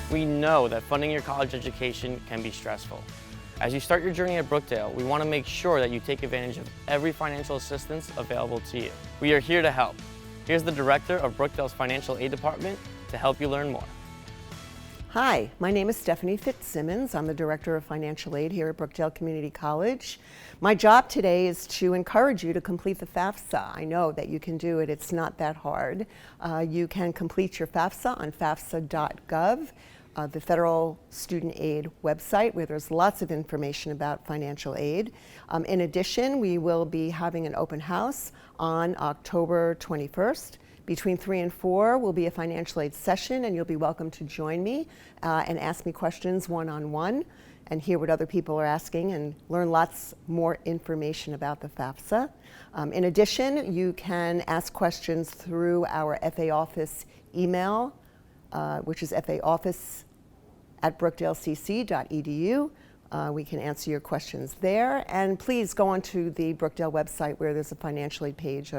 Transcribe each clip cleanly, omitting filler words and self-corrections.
We know that funding your college education can be stressful. As you start your journey at Brookdale, we want to make sure that you take advantage of every financial assistance available to you. We are here to help. Here's the director of Brookdale's Financial Aid Department to help you learn more. Hi, my name is Stephanie Fitzsimmons. I'm the Director of Financial Aid here at Brookdale Community College. My job today is to encourage you to complete the FAFSA. I know that you can do it. It's not that hard. You can complete your FAFSA on fafsa.gov, the Federal Student Aid website, where there's lots of information about financial aid. In addition, we will be having an open house on October 21st. Between 3 and 4 will be a financial aid session, and you'll be welcome to join me and ask me questions one-on-one and hear what other people are asking and learn lots more information about the FAFSA. In addition, you can ask questions through our FA Office email, which is faoffice@brookdalecc.edu. We can answer your questions there. And please go onto the Brookdale website where there's a financial aid page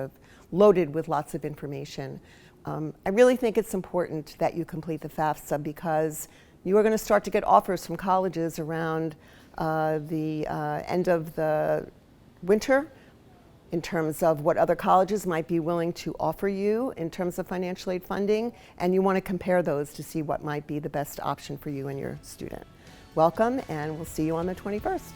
loaded with lots of information. I really think it's important that you complete the FAFSA because you are going to start to get offers from colleges around the end of the winter in terms of what other colleges might be willing to offer you in terms of financial aid funding, and you want to compare those to see what might be the best option for you and your student. Welcome, and we'll see you on the 21st.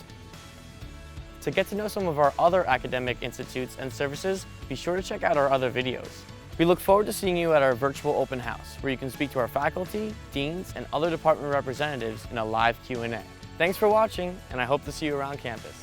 To get to know some of our other academic institutes and services, be sure to check out our other videos. We look forward to seeing you at our virtual open house, where you can speak to our faculty, deans, and other department representatives in a live Q&A. Thanks for watching, and I hope to see you around campus.